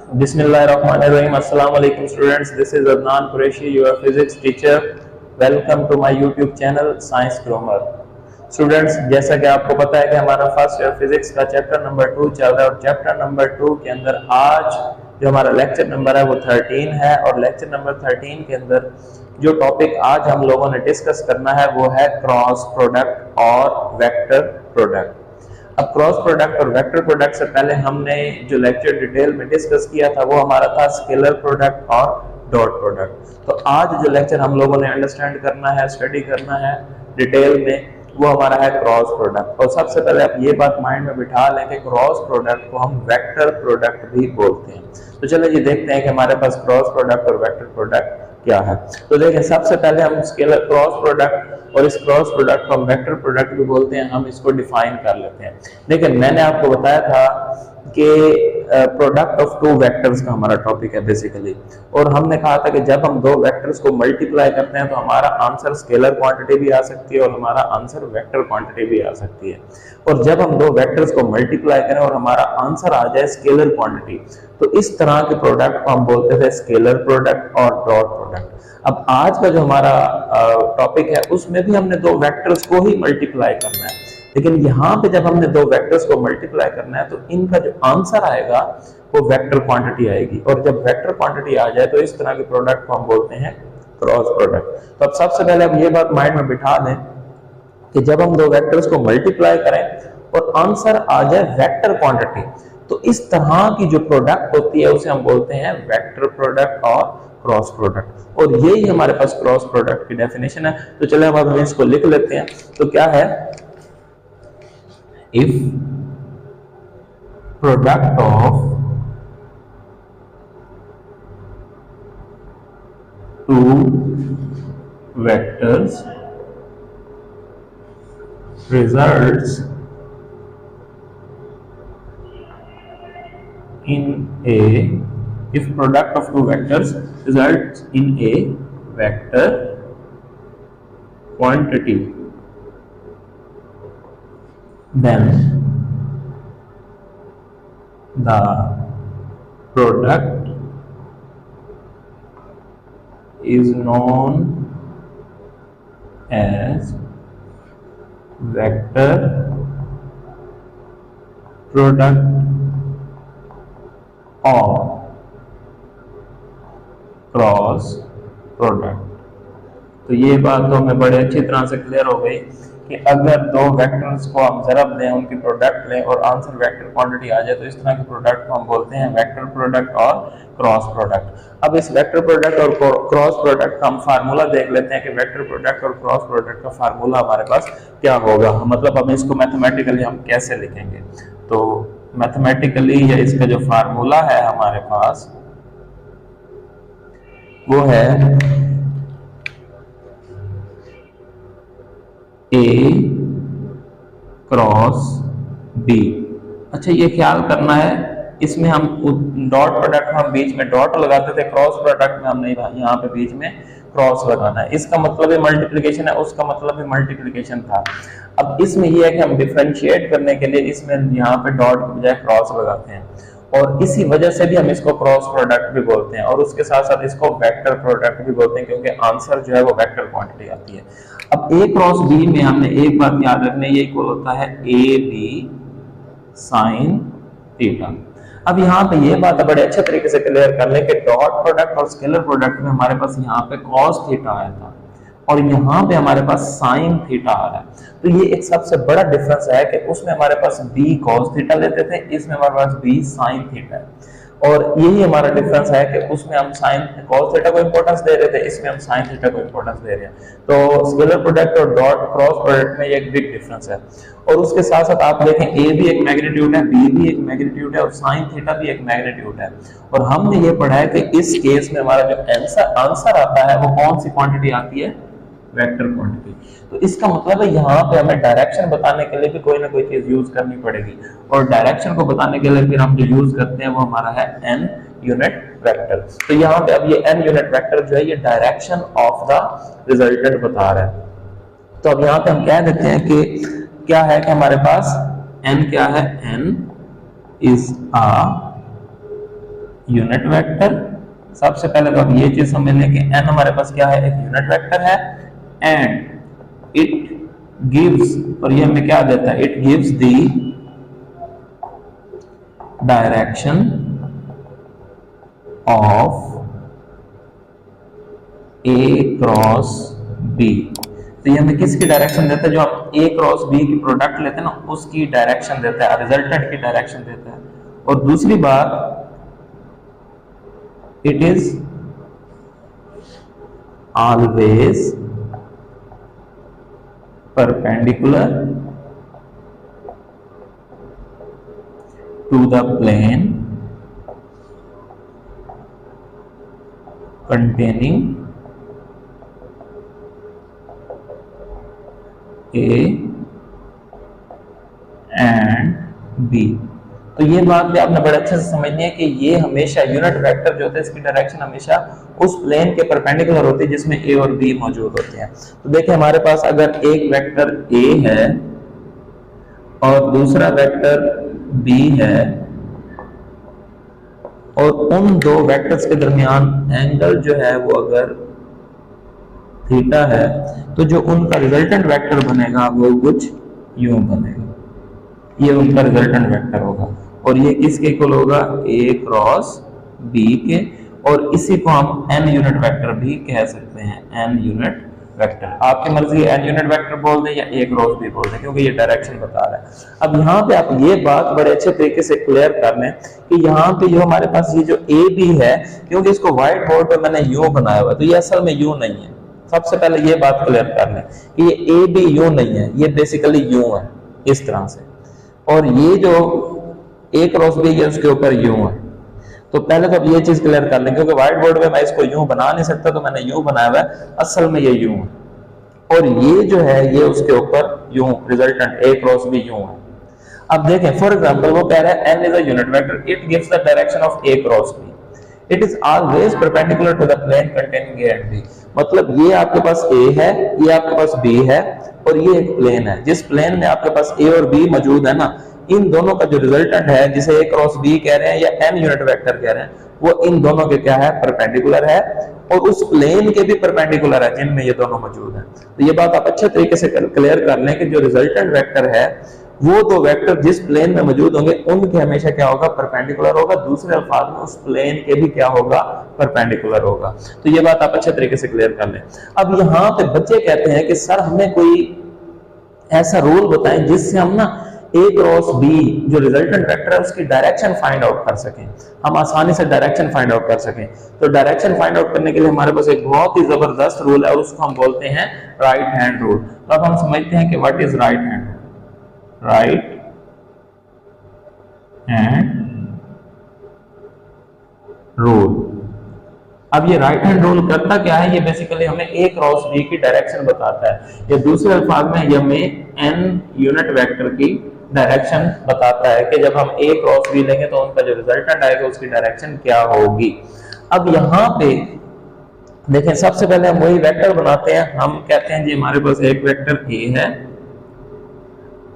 Bismillahirrahmanirrahim. Assalamu alaikum students. This is Adnan Qureshi, your physics teacher. Welcome to my YouTube channel Science Grammar. Students, जैसा कि आपको पता है कि हमारा फर्स्ट ईयर फिजिक्स का चैप्टर नंबर 2 चल रहा है और चैप्टर नंबर 2 के अंदर आज जो हमारा लेक्चर नंबर है वो 13 है और लेक्चर नंबर 13 के अंदर जो टॉपिक आज हम लोगों ने डिस्कस करना है वो है क्रॉस प्रोडक्ट और वेक्टर प्रोडक्ट। अब क्रॉस प्रोडक्ट और वेक्टर प्रोडक्ट से पहले हमने जो लेक्चर डिटेल में डिस्कस किया था वो हमारा था स्केलर प्रोडक्ट और डॉट प्रोडक्ट। तो आज जो लेक्चर हम लोगों ने अंडरस्टैंड करना है, स्टडी करना है डिटेल में, वो हमारा है क्रॉस प्रोडक्ट। और सबसे पहले आप ये बात माइंड में बिठा लें कि क्रॉस प्रोडक्ट को हम वेक्टर प्रोडक्ट भी बोलते हैं। तो चलिए ये देखते हैं कि हमारे पास क्रॉस प्रोडक्ट और वेक्टर प्रोडक्ट क्या है। तो देखें, सबसे पहले हम स्केलर क्रॉस प्रोडक्ट और इस क्रॉस प्रोडक्ट को हम वेक्टर प्रोडक्ट भी बोलते हैं, हम इसको डिफाइन कर लेते हैं। देखिए, मैंने आपको बताया था कि प्रोडक्ट ऑफ टू वेक्टर्स का हमारा टॉपिक है बेसिकली, और हमने कहा था कि जब हम दो वेक्टर्स को मल्टीप्लाई करते हैं तो हमारा आंसर स्केलर क्वांटिटी भी आ सकती है और हमारा आंसर वेक्टर क्वांटिटी भी आ सकती है। और जब हम दो वेक्टर्स को मल्टीप्लाई करें और हमारा आंसर आ जाए स्केलर क्वांटिटी, तो इस तरह के प्रोडक्ट को हम बोलते थे स्केलर प्रोडक्ट और डॉट प्रोडक्ट। अब आज का जो हमारा टॉपिक है उसमें भी हमने दो वेक्टर्स को ही मल्टीप्लाई करना है, लेकिन यहाँ पे जब हमने दो वेक्टर्स को मल्टीप्लाई करना है तो इनका जो आंसर आएगा वो वेक्टर क्वांटिटी आएगी, और जब वेक्टर क्वांटिटी आ जाए तो इस तरह के प्रोडक्ट को हम बोलते हैं क्रॉस प्रोडक्ट। तो अब सबसे पहले हम ये बात माइंड में बिठा दें कि जब हम दो वेक्टर्स को मल्टीप्लाई करें और आंसर आ जाए वेक्टर क्वांटिटी, तो इस तरह की जो प्रोडक्ट होती है उसे हम बोलते हैं वेक्टर प्रोडक्ट और क्रॉस प्रोडक्ट। और यही हमारे पास क्रॉस प्रोडक्ट की डेफिनेशन है। तो चले अब हम इसको लिख लेते हैं। तो क्या है, if product of two vectors results in a if product of two vectors results in a vector quantity, then the product is known as vector product or cross product. तो ये बात तो हमें बड़े अच्छी तरह से क्लियर हो गई कि अगर दो वेक्टर्स को हम ज़रब दें, उनकी प्रोडक्ट लें और आंसर वेक्टर क्वांटिटी आ जाए तो इस तरह के प्रोडक्ट को हम बोलते हैं वेक्टर प्रोडक्ट और क्रॉस प्रोडक्ट। अब इस वेक्टर प्रोडक्ट और क्रॉस प्रोडक्ट का हम फार्मूला देख लेते हैं कि वेक्टर प्रोडक्ट और क्रॉस प्रोडक्ट का फार्मूला हमारे पास क्या होगा, मतलब अब इसको मैथमेटिकली हम कैसे लिखेंगे। तो मैथमेटिकली या इसका जो फार्मूला है हमारे पास वो है A क्रॉस B। अच्छा, ये ख्याल करना है, इसमें हम डॉट प्रोडक्ट में हम बीच में डॉट लगाते थे, क्रॉस प्रोडक्ट में हम नहीं, यहाँ पे बीच में क्रॉस लगाना है। इसका मतलब है मल्टीप्लिकेशन है, उसका मतलब है मल्टीप्लिकेशन था। अब इसमें यह है कि हम डिफरेंशिएट करने के लिए इसमें यहाँ पे डॉट के बजाय क्रॉस लगाते हैं, और इसी वजह से भी हम इसको क्रॉस प्रोडक्ट भी बोलते हैं, और उसके साथ साथ इसको वेक्टर प्रोडक्ट भी बोलते हैं क्योंकि आंसर जो है वो वेक्टर क्वांटिटी आती है। अब A क्रॉस B में हमने एक बात याद रखनी है, ये इक्वल होता है AB साइन थीटा। अब यहाँ पे ये बात बड़े अच्छे तरीके से क्लियर कर ले कि डॉट प्रोडक्ट और स्केलर प्रोडक्ट में हमारे पास यहाँ पे कॉस थीटा आया था और यहाँ पे हमारे पास साइन थीटा आ रहा है। तो ये एक सबसे बड़ा डिफरेंस है कि उसमें हमारे पास b cos थीटा लेते थे, इसमें हमारे पास b साइन थीटा है। और यही हमारा डिफरेंस है कि उसमें हम साइन cos थीटा को इंपॉर्टेंस दे रहे थे, इसमें हम साइन थीटा को इंपॉर्टेंस दे रहे हैं। तो स्केलर प्रोडक्ट और डॉट क्रॉस प्रोडक्ट में ये एक बिग डिफरेंस है। और उसके साथ साथ आप देखें, a भी एक मैग्नीट्यूड है, b भी एक मैग्नीट्यूड है और साइन थीटा भी एक मैग्नीट्यूड है। और हमने ये पढ़ा है कि इस केस में हमारा जो आंसर आता है वो कौन सी क्वांटिटी आती है, वेक्टर क्वांटिटी। तो इसका मतलब है यहाँ पे हमें डायरेक्शन बताने के लिए भी कोई ना कोई चीज यूज करनी पड़ेगी, और डायरेक्शन को बताने के लिए फिर हम जो यूज करते हैं वो हमारा है n यूनिट वेक्टर। तो यहाँ पे अब ये n यूनिट वेक्टर जो है ये डायरेक्शन ऑफ द रिजल्टेंट बता रहा है। तो अब यहाँ पे हम कह देते हैं कि क्या है कि हमारे पास n क्या है, n is a unit vector. सबसे पहले तो अब ये चीज समझ लें कि n हमारे पास क्या है, एक यूनिट वेक्टर है एंड इट गिव्स, और ये हमें क्या देता है, it gives the direction of A cross B। तो ये हमें किसकी डायरेक्शन देता है, जो हम A क्रॉस B की प्रोडक्ट लेते हैं ना उसकी डायरेक्शन देता है, रिजल्टेंट की डायरेक्शन देता है। और दूसरी बात, it is always perpendicular to the plane containing A and B। तो ये बात भी आपने बड़े अच्छे से समझनी है कि ये हमेशा यूनिट वेक्टर जो होता है इसकी डायरेक्शन हमेशा उस प्लेन के परपेंडिकुलर होती है जिसमें A और B मौजूद होते हैं। तो देखिए हमारे पास अगर एक वेक्टर A है और दूसरा वेक्टर B है और उन दो वेक्टर्स के दरमियान एंगल जो है वो अगर थीटा है, तो जो उनका रिजल्टेंट वेक्टर बनेगा वो कुछ यूं बनेगा, ये उनका रिजल्टेंट वेक्टर होगा और ये किसके इक्वल होगा, A क्रॉस B के। और इसी को हम n यूनिट वेक्टर भी कह सकते हैं, n यूनिट वेक्टर। आपकी मर्जी n यूनिट वेक्टर बोल दें या A क्रॉस B बोल दें, क्योंकि ये डायरेक्शन बता रहा है। अब यहाँ पे आप ये बात बड़े अच्छे तरीके से क्लियर कर लें कि यहाँ पे जो हमारे पास ये जो A B है, क्योंकि इसको व्हाइट बोर्ड पे मैंने यूं बनाया हुआ है तो ये असल में यूं नहीं है। सबसे पहले ये बात क्लियर कर लें कि ये A B यूं नहीं है, ये बेसिकली यूं है इस तरह से, और ये जो A क्रॉस B है उसके ऊपर यूं है। तो पहले तो अब ये चीज क्लियर कर लें, क्योंकि व्हाइट बोर्ड में मैं इसको यूं बना नहीं सकता तो मैंने यूं बनाया हुआ है, असल में ये यूं है और ये जो है ये उसके ऊपर यूं रिजल्टेंट A क्रॉस B यूं है। अब देखें फॉर एग्जांपल वो कह रहा है n is a unit vector, it gives the direction of A cross B, it is always perpendicular to the plane containing A and B। मतलब ये आपके पास A है, ये आपके पास B है और ये एक प्लेन है, जिस प्लेन में आपके पास A और B मौजूद है ना, इन दोनों का जो रिजल्टेंट है जिसे A क्रॉस B कह रहे हैं या n यूनिट वेक्टर कह रहे हैं, वो इन दोनों के क्या है, परपेंडिकुलर है और उस प्लेन के भी परपेंडिकुलर है जिनमें ये दोनों मौजूद हैं। तो ये बात आप अच्छे तरीके से क्लियर कर लें कि जो रिजल्टेंट वेक्टर है वो दो वेक्टर जिस प्लेन में मौजूद होंगे उनके हमेशा क्या होगा, परपेंडिकुलर होगा। दूसरे अल्फाज में उस प्लेन के भी क्या होगा, परपेंडिकुलर होगा। तो ये बात आप अच्छे तरीके से क्लियर कर लें। अब यहाँ पे बच्चे कहते हैं कि सर हमें कोई ऐसा रूल बताएं जिससे हम ना A क्रॉस B जो रिजल्टेंट वेक्टर है उसकी डायरेक्शन फाइंड आउट कर सकें, हम आसानी से डायरेक्शन फाइंड आउट कर सकें। तो डायरेक्शन फाइंड आउट करने के लिए हमारे पास एक बहुत ही जबरदस्त रूल है और उसको हम बोलते हैं राइट हैंड रूल। तो अब हम समझते हैं कि what is right hand, right hand rule. अब ये राइट हैंड रूल करता क्या है, ये बेसिकली हमें A क्रॉस B की डायरेक्शन बताता है, या दूसरे अल्फाज में ये हमें n यूनिट वेक्टर की डायरेक्शन बताता है कि जब हम A क्रॉस B लेंगे तो उनका जो रिजल्टेंट आएगा उसकी डायरेक्शन क्या होगी। अब यहाँ पे देखें सबसे पहले हम वही वेक्टर बनाते हैं, हम कहते हैं जी हमारे पास एक वेक्टर A है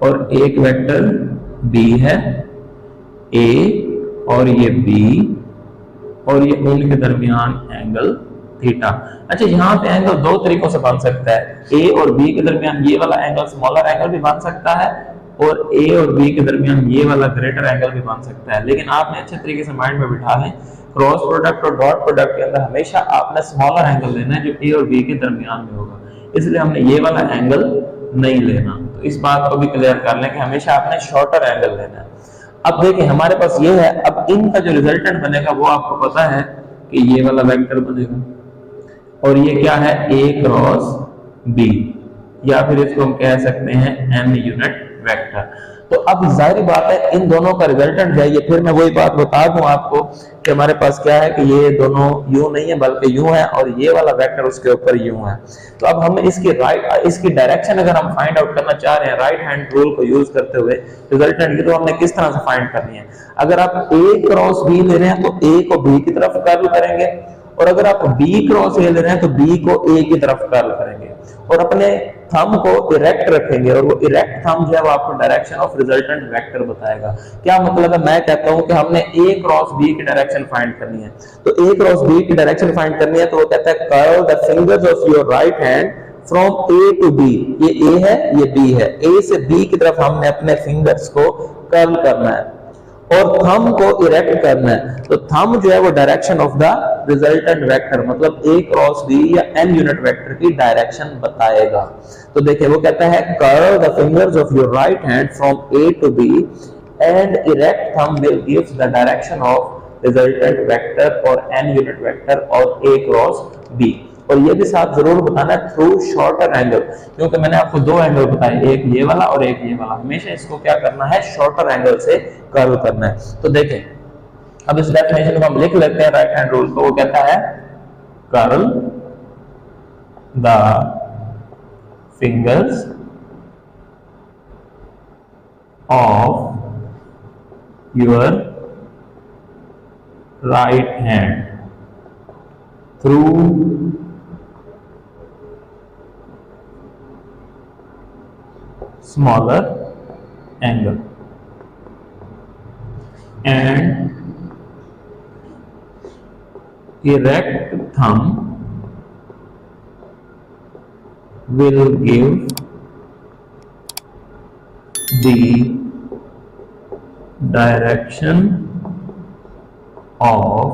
और एक वेक्टर B है, A और ये B और ये उनके दरमियान एंगल थीटा। अच्छा यहाँ पे एंगल दो तरीकों से बन सकता है, A और B के दरमियान ये वाला एंगल स्मॉलर एंगल भी बन सकता है और A और B के दरमियान ये वाला ग्रेटर एंगल भी बन सकता है। लेकिन आपने अच्छे तरीके से माइंड में बिठा लें, क्रॉस प्रोडक्ट और डॉट प्रोडक्ट के अंदर हमेशा आपने स्मॉलर एंगल लेना है जो A और B के दरमियान में होगा, इसलिए हमने ये वाला एंगल नहीं लेना। तो इस बात को भी क्लियर कर लें कि हमेशा आपने शॉर्टर एंगल लेना है। अब देखिए हमारे पास ये है, अब इनका जो रिजल्टेंट बनेगा वो आपको पता है कि ये वाला वेक्टर बनेगा और ये क्या है, A क्रॉस B, या फिर इसको हम कह सकते हैं n यूनिट वेक्टर। तो अब जाहिर बात है इन दोनों का रिजल्टेंट है ये, फिर मैं वही बात बता दूं आपको कि हमारे पास क्या है कि ये दोनों यूं नहीं है बल्कि यूं है और ये वाला वेक्टर उसके ऊपर यूं है। तो अब हम इसकी डायरेक्शन अगर हम फाइंड आउट करना चाह रहे हैं राइट हैंड रूल को यूज करते हुए रिजल्टेंट की, तो हमने किस तरह से फाइंड करनी है। अगर आप A क्रॉस B ले रहे हैं तो A को B की तरफ कर्ल करेंगे और अगर आप B क्रॉस A ले रहे हैं तो B को A की तरफ कर्ल करेंगे और अपने थंब को इरेक्ट रखेंगे और वो इरेक्ट थंब जो है वो आपको डायरेक्शन ऑफ रिजल्टेंट वेक्टर बताएगा। क्या मतलब है, मैं कहता हूं कि हमने ए क्रॉस बी की डायरेक्शन फाइंड करनी है, तो ए क्रॉस बी की डायरेक्शन फाइंड करनी है, तो वो कहता है curve the fingers of your right hand from A to B. ये ए है, ये बी है, ए से बी की तरफ हमने अपने फिंगर्स को कर्ल करना है और थंब को इरेक्ट करना है। तो थंब जो है वो direction of the resultant vector, मतलब ए क्रॉस बी या एन यूनिट वेक्टर की डायरेक्शन बताएगा। तो देखिए वो कहता है curve the fingers of your right hand from A to B and erect thumb will gives the direction of resultant vector और एन यूनिट वेक्टर और ए क्रॉस बी। और ये भी साथ जरूर बताना थ्रू शॉर्टर एंगल, क्योंकि मैंने आपको दो एंगल बताए, एक ये वाला और एक ये वाला। हमेशा इसको क्या करना है, शॉर्टर एंगल से कर्व करना है। तो देखें अब इस डेफिनेशन को हम लिख लेते हैं राइट हैंड रूल। तो वो कहता है curl the fingers of your right hand through smaller angle and erect thumb will give the direction of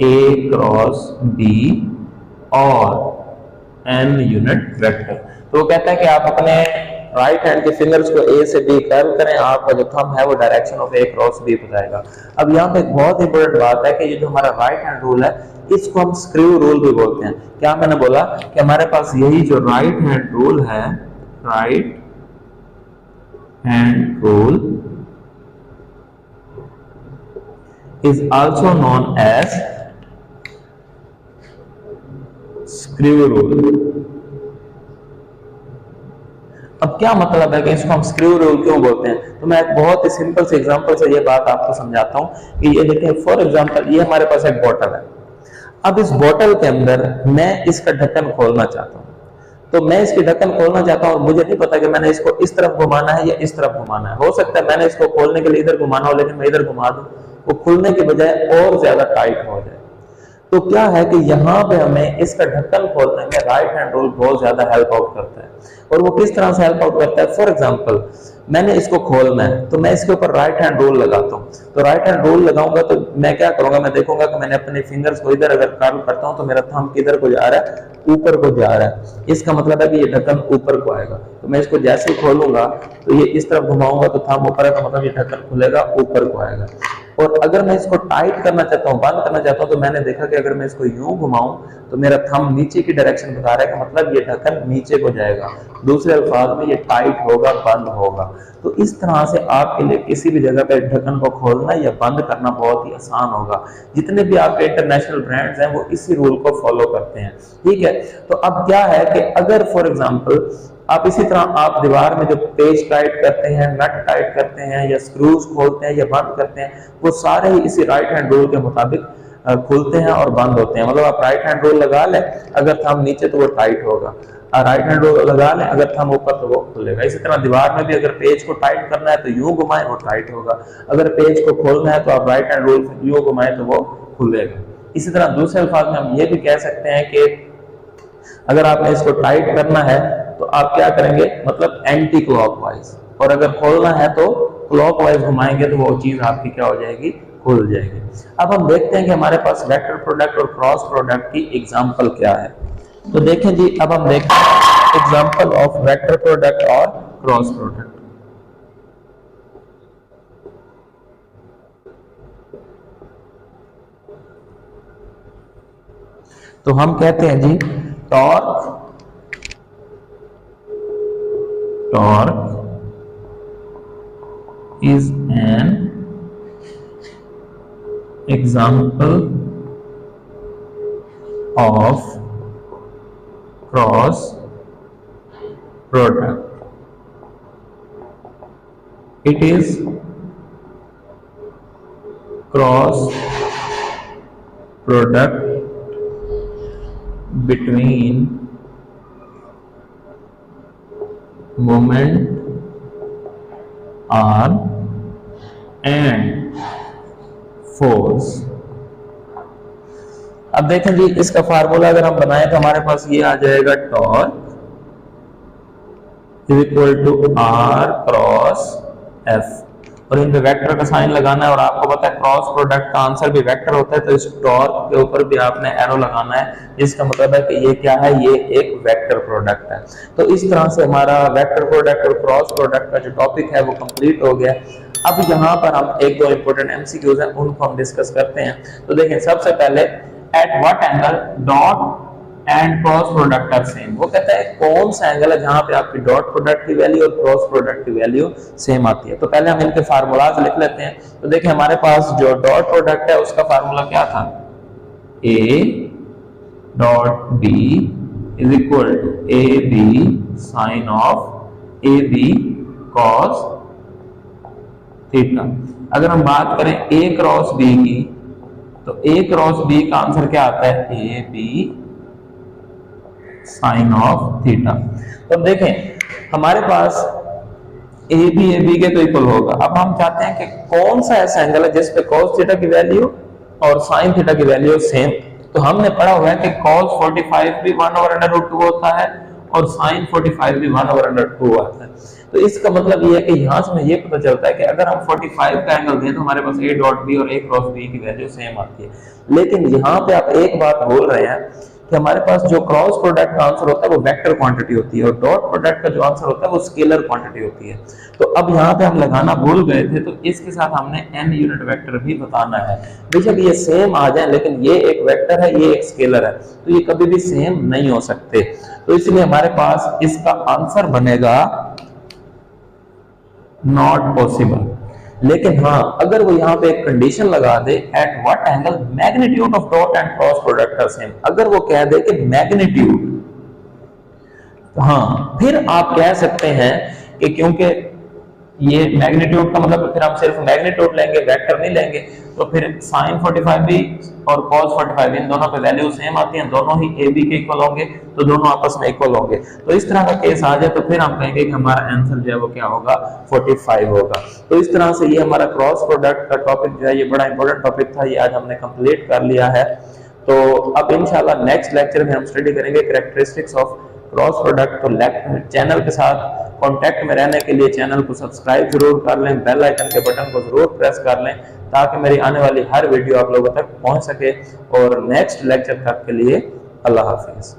A cross B और n यूनिट वेक्टर। तो वो कहता है कि आप अपने राइट हैंड के फिंगर्स को ए से बी कर्व करें, आपका जो थंब है वो direction of A cross B बताएगा। अब यहाँ पे एक बहुत इंपॉर्टेंट बात है कि ये जो हमारा राइट हैंड रूल है इसको हम स्क्रू रूल भी बोलते हैं। क्या मैंने बोला कि हमारे पास यही जो राइट हैंड रूल है, right hand rule is also known as screw rule. अब क्या मतलब है कि इसको हम स्क्रू रूल क्यों बोलते हैं, तो मैं एक बहुत ही सिंपल से एग्जांपल से ये बात आपको समझाता हूं कि ये देखें, फॉर एग्जांपल ये हमारे पास एक बोतल है। अब इस बोतल के अंदर मैं इसका ढक्कन खोलना चाहता हूं, तो मैं इसकी ढक्कन खोलना चाहता हूं और मुझे नहीं पता कि मैंने इसको इस तरफ घुमाना है या इस तरफ घुमाना है। हो सकता है मैंने इसको खोलने के लिए इधर घुमाना हो, लेकिन मैं इधर घुमा दूं, वो खुलने की बजाय और ज्यादा टाइट हो जाए। तो क्या है कि यहाँ पे हमें इसका ढक्कन खोलने में राइट हैंड रूल बहुत ज्यादा हेल्प आउट करता है। और वो किस तरह से हेल्प आउट करता है, फॉर एग्जांपल मैंने इसको खोलना है तो मैं इसके ऊपर राइट हैंड रूल लगाता हूँ। तो राइट हैंड रूल लगाऊंगा तो मैं क्या करूंगा, मैं देखूंगा कि मैंने अपने फिंगर्स को इधर अगर कर्ल करता हूँ तो मेरा थंब किधर को जा रहा है, ऊपर को जा रहा है। इसका मतलब है कि ये ढक्कन ऊपर को आएगा। तो मैं इसको जैसे ही खोलूंगा तो ये इस तरफ घुमाऊंगा तो थंब ऊपर है, तो मतलब ये ढक्कन खुलेगा, ऊपर को आएगा। और अगर मैं इसको टाइट करना चाहता हूँ, बंद करना चाहता हूँ, तो मैंने देखा कि अगर मैं इसको यूं घुमाऊं तो मेरा थंब नीचे की डायरेक्शन बता रहा है कि मतलब ये ढक्कन नीचे को जाएगा। दूसरे अल्फाज में ये टाइट होगा, बंद होगा। तो इस तरह से आपके लिए किसी भी जगह पे ढक्कन को खोलना या बंद करना बहुत ही आसान होगा। जितने भी आपके इंटरनेशनल ब्रांड्स हैं वो इसी रूल को फॉलो करते हैं, ठीक है। तो अब क्या है कि अगर फॉर एग्जांपल आप इसी तरह आप दीवार में जो पेच टाइट करते हैं, नट टाइट करते हैं या स्क्रूज खोलते हैं या बंद करते हैं, वो सारे ही इसी राइट हैंड रूल के मुताबिक खुलते हैं और बंद होते हैं। मतलब आप राइट हैंड रूल लगा लें, अगर थंब नीचे तो वो टाइट होगा, राइट हैंड रूल लगा लें अगर थंब ऊपर तो वो खुलेगा। इसी तरह दीवार में भी अगर पेज को टाइट करना है तो यूं घुमाएं, वो टाइट होगा। अगर पेज को खोलना है तो आप राइट हैंड रूल यूं घुमाएं तो वो खुलेगा। इसी तरह दूसरे अल्फाज में हम ये भी कह सकते हैं कि अगर आपने इसको टाइट करना है तो आप क्या करेंगे, मतलब एंटी क्लॉकवाइज, और अगर खोलना है तो क्लॉकवाइज घुमाएंगे तो वो चीज आपकी क्या हो जाएगी, खुल जाएगी। अब हम देखते हैं कि हमारे पास वेक्टर प्रोडक्ट और क्रॉस प्रोडक्ट की एग्जांपल क्या है। तो देखें जी, अब हम देखते हैं एग्जांपल ऑफ वेक्टर प्रोडक्ट और क्रॉस प्रोडक्ट। तो हम कहते हैं जी torque is an example of cross product. It is cross product between moment on and force. अब देखें जी, इसका फार्मूला अगर हम बनाएं तो हमारे पास ये आ जाएगा torque is equal to R cross F, और इन पे वेक्टर का साइन लगाना है। और आपको पता है क्रॉस प्रोडक्ट का आंसर भी वेक्टर होता है, तो इस टॉर्क के ऊपर भी आपने एरो लगाना है, जिसका मतलब है कि ये क्या है, ये एक वेक्टर प्रोडक्ट है। तो इस तरह से हमारा वेक्टर प्रोडक्ट और क्रॉस प्रोडक्ट का जो टॉपिक है वो कंप्लीट हो गया। अब यहाँ पर हम एक दो इंपॉर्टेंट एमसीक्यूज हैं, उनको हम डिस्कस करते हैं। तो देखें, सबसे पहले at what angle dot and cross product are same. वो कहता है कौन सा एंगल है जहां पे आपकी डॉट प्रोडक्ट की वैल्यू और क्रॉस प्रोडक्ट की वैल्यू सेम आती है। तो पहले हम इनके फार्मूलाज लिख लेते हैं। तो देखिए, हमारे पास जो डॉट प्रोडक्ट है उसका फार्मूला क्या था, A dot B is equal to A B sine of A B cos theta. अगर हम बात करें ए क्रॉस बी की, तो ए क्रॉस बी का आंसर क्या आता है, A B sine of theta. तो देखें, हमारे पास ए बी के तो इक्वल होगा। अब हम चाहते हैं कि कौन सा ऐसा एंगल है जिस पे cos थीटा की वैल्यू और sin थीटा की वैल्यू सेम। तो हमने पढ़ा हुआ है कि cos 45 भी 1/√2 होता है और sin 45 भी 1/2 आता है। तो इसका मतलब ये है कि यहाँ से हमें ये पता चलता है कि अगर हम 45 का एंगल दें तो हमारे पास a डॉट बी और a क्रॉस बी की वैल्यू सेम आती है। लेकिन यहाँ पे आप एक बात बोल रहे हैं कि हमारे पास जो क्रॉस प्रोडक्ट का आंसर होता है वो वेक्टर क्वांटिटी होती है और डॉट प्रोडक्ट का जो आंसर होता है वो स्केलर क्वांटिटी होती है। तो अब यहाँ पे हम लगाना भूल गए थे, तो इसके साथ हमने n यूनिट वेक्टर भी बताना है। बेशक ये सेम आ जाए, लेकिन ये एक वेक्टर है, ये एक स्केलर है, तो ये कभी भी सेम नहीं हो सकते। तो इसलिए हमारे पास इसका आंसर बनेगा नॉट पॉसिबल। लेकिन हाँ, अगर वो यहाँ पे एक कंडीशन लगा दे, at what angle magnitude of dot and cross product are same, अगर वो कह दे कि मैग्नीट्यूड, हाँ, फिर आप कह सकते हैं कि क्योंकि ये मैग्नीट्यूड का मतलब फिर हम सिर्फ मैग्नीट्यूड लेंगे, वेक्टर नहीं लेंगे, तो फिर sin 45 भी और cos 45 इन दोनों पे वैल्यू सेम आती हैं, दोनों ही ए बी के इक्वल होंगे, तो दोनों आपस में इक्वल होंगे। तो इस तरह का केस आ जाए तो फिर हम कहेंगे कि हमारा आंसर जो है वो क्या होगा, 45 होगा। तो इस तरह से ये हमारा क्रॉस प्रोडक्ट का टॉपिक जो है ये बड़ा इंपॉर्टेंट टॉपिक था, ये आज हमने कंप्लीट कर लिया है। तो अब इंशाल्लाह नेक्स्ट लेक्चर में हम स्टडी करेंगे कैरेक्टरिस्टिक्स ऑफ क्रॉस प्रोडक्ट। तो चैनल के साथ कांटेक्ट में रहने के लिए चैनल को सब्सक्राइब जरूर कर लें, बेल आइकन के बटन को जरूर प्रेस कर लें, ताकि मेरी आने वाली हर वीडियो आप लोगों तक पहुंच सके। और नेक्स्ट लेक्चर तक के लिए अल्लाह हाफिज।